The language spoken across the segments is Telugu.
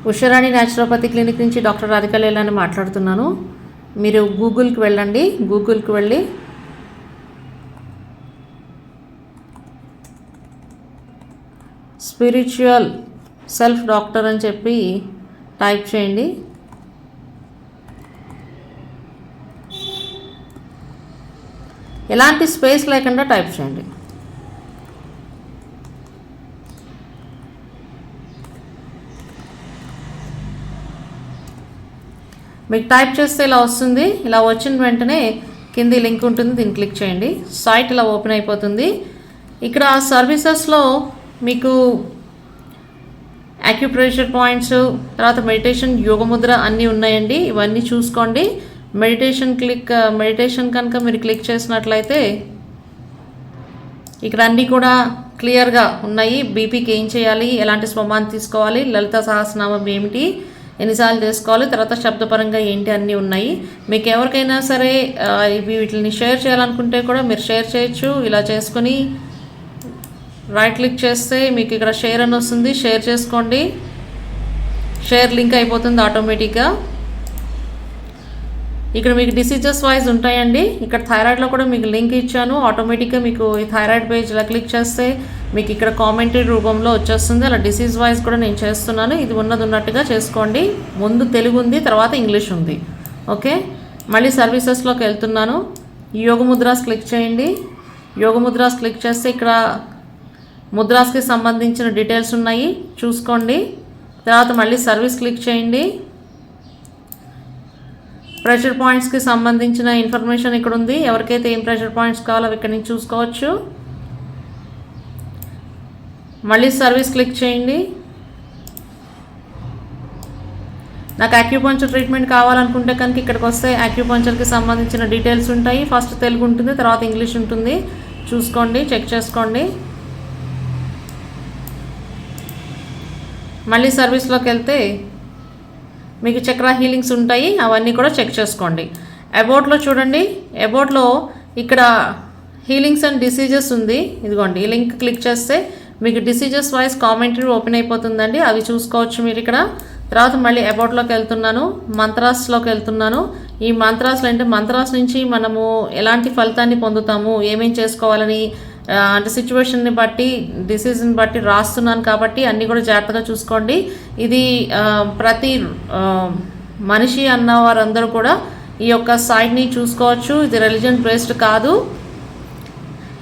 ఉషారాణి న్యాచురోపతి క్లినిక్ నుంచి డాక్టర్ రాధికా లేలాని మాట్లాడుతున్నాను. మీరు గూగుల్కి వెళ్ళండి. గూగుల్కి వెళ్ళి స్పిరిచువల్ సెల్ఫ్ డాక్టర్ అని చెప్పి టైప్ చేయండి. ఎలాంటి స్పేస్ లేకుండా టైప్ చేయండి. మీకు టైప్ చేస్తే ఇలా వస్తుంది. ఇలా వచ్చిన వెంటనే కింది లింక్ ఉంటుంది, దీన్ని క్లిక్ చేయండి. సైట్ ఇలా ఓపెన్ అయిపోతుంది. ఇక్కడ సర్వీసెస్లో మీకు యాక్యుప్రెషర్ పాయింట్స్, తర్వాత మెడిటేషన్, యోగముద్ర అన్నీ ఉన్నాయండి. ఇవన్నీ చూసుకోండి. మెడిటేషన్ కనుక మీరు క్లిక్ చేసినట్లయితే ఇక్కడ అన్నీ కూడా క్లియర్గా ఉన్నాయి. బీపీకి ఏం చేయాలి, ఎలాంటి స్వమాన్ని తీసుకోవాలి, లలిత సహస్రనామం ఏమిటి, ఎన్నిసార్లు చేసుకోవాలి, తర్వాత శబ్దపరంగా ఏంటి అన్నీ ఉన్నాయి. మీకు ఎవరికైనా సరే వీటిని షేర్ చేయాలనుకుంటే కూడా మీరు షేర్ చేయొచ్చు. ఇలా చేసుకొని రైట్ క్లిక్ చేస్తే మీకు ఇక్కడ షేర్ అని వస్తుంది. షేర్ చేసుకోండి. షేర్ లింక్ అయిపోతుంది ఆటోమేటిక్గా. ఇక్కడ మీకు డిసీజెస్ వైజ్ ఉంటాయండి. ఇక్కడ థైరాయిడ్లో కూడా మీకు లింక్ ఇచ్చాను. ఆటోమేటిక్గా మీకు ఈ థైరాయిడ్ పేజ్ ఇలా క్లిక్ చేస్తే మీకు ఇక్కడ కామెంటరీ రూపంలో వచ్చేస్తుంది. అలా డిసీజ్ వైజ్ కూడా నేను చేస్తున్నాను. ఇది ఉన్నట్టుగా చేసుకోండి. ముందు తెలుగు ఉంది, తర్వాత ఇంగ్లీష్ ఉంది. ఓకే, మళ్ళీ సర్వీసెస్లోకి వెళ్తున్నాను. యోగ ముద్రాస్ క్లిక్ చేయండి. యోగ ముద్రాస్ క్లిక్ చేస్తే ఇక్కడ ముద్రాస్కి సంబంధించిన డీటెయిల్స్ ఉన్నాయి, చూసుకోండి. తర్వాత మళ్ళీ సర్వీస్ క్లిక్ చేయండి. ప్రెషర్ పాయింట్స్కి సంబంధించిన ఇన్ఫర్మేషన్ ఇక్కడ ఉంది. ఎవరికైతే ఏం ప్రెషర్ పాయింట్స్ కావాలో అవి ఇక్కడ నుంచి చూసుకోవచ్చు. మళ్ళీ సర్వీస్ క్లిక్ చేయండి. నాకు యాక్యూపంచర్ ట్రీట్మెంట్ కావాలనుకుంటే కనుక ఇక్కడికి వస్తే యాక్యూపంచర్కి సంబంధించిన డీటెయిల్స్ ఉంటాయి. ఫస్ట్ తెలుగు ఉంటుంది, తర్వాత ఇంగ్లీష్ ఉంటుంది. చూసుకోండి, చెక్ చేసుకోండి. మళ్ళీ సర్వీస్లోకి వెళ్తే మీకు చక్ర హీలింగ్స్ ఉంటాయి, అవన్నీ కూడా చెక్ చేసుకోండి. అబౌట్లో చూడండి. అబౌట్లో ఇక్కడ హీలింగ్స్ అండ్ డిసీజెస్ ఉంది. ఇదిగోండి, ఈ లింక్ క్లిక్ చేస్తే మీకు డిసీజెస్ వైజ్ కామెంటరీ ఓపెన్ అయిపోతుందండి. అవి చూసుకోవచ్చు మీరు ఇక్కడ. తర్వాత మళ్ళీ అబౌట్లోకి వెళ్తున్నాను. మంత్రాస్లోకి వెళ్తున్నాను. ఈ మంత్రాస్లో అంటే మంత్రాస్ నుంచి మనము ఎలాంటి ఫలితాన్ని పొందుతాము, ఏమేం చేసుకోవాలని అంటే సిచ్యువేషన్ని బట్టి, డిసీజ్ని బట్టి రాస్తున్నాను కాబట్టి అన్నీ కూడా జాగ్రత్తగా చూసుకోండి. ఇది ప్రతి మనిషి అన్న వారందరూ కూడా ఈ యొక్క సైట్ని చూసుకోవచ్చు. ఇది రిలీజన్ బేస్డ్ కాదు,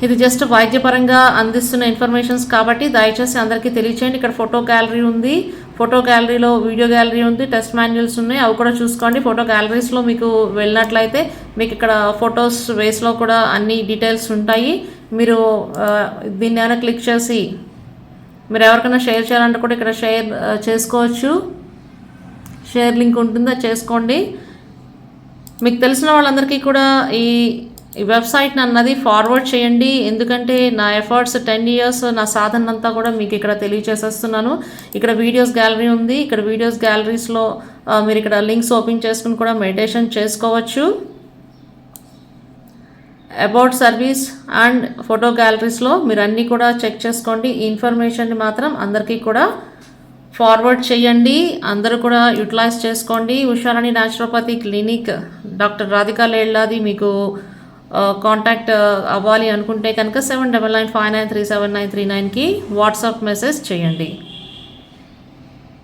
ఇది జస్ట్ వైద్యపరంగా అందిస్తున్న ఇన్ఫర్మేషన్స్ కాబట్టి దయచేసి అందరికీ తెలియచేయండి. ఇక్కడ ఫోటో గ్యాలరీ ఉంది. ఫోటో గ్యాలరీలో వీడియో గ్యాలరీ ఉంది, టెస్ట్ మాన్యువల్స్ ఉన్నాయి, అవి కూడా చూసుకోండి. ఫోటో గ్యాలరీస్లో మీకు వెళ్ళినట్లయితే మీకు ఇక్కడ ఫొటోస్ వేస్లో కూడా అన్ని డీటెయిల్స్ ఉంటాయి. మీరు దీన్ని ఏమైనా క్లిక్ చేసి మీరు ఎవరికైనా షేర్ చేయాలంటే కూడా ఇక్కడ షేర్ చేసుకోవచ్చు. షేర్ లింక్ ఉంటుంది, అది చేసుకోండి. మీకు తెలిసిన వాళ్ళందరికీ కూడా ఈ వెబ్సైట్ అన్నది ఫార్వర్డ్ చేయండి. ఎందుకంటే నా ఎఫర్ట్స్ 10 years నా సాధన అంతా కూడా మీకు ఇక్కడ తెలియచేసేస్తున్నాను. ఇక్కడ వీడియోస్ గ్యాలరీ ఉంది. ఇక్కడ వీడియోస్ గ్యాలరీస్లో మీరు ఇక్కడ లింక్స్ ఓపెన్ చేసుకుని కూడా మెడిటేషన్ చేసుకోవచ్చు. అబౌట్ సర్వీస్ అండ్ ఫోటో గ్యాలరీస్లో మీరు అన్నీ కూడా చెక్ చేసుకోండి. ఈ ఇన్ఫర్మేషన్ని మాత్రం అందరికీ కూడా ఫార్వర్డ్ చేయండి. అందరూ కూడా యూటిలైజ్ చేసుకోండి. Usharani naturopathy clinic doctor Radhika లేలాది మీకు కాంటాక్ట్ అవ్వాలి అనుకుంటే కనుక 7995937939కి వాట్సాప్ మెసేజ్ చేయండి.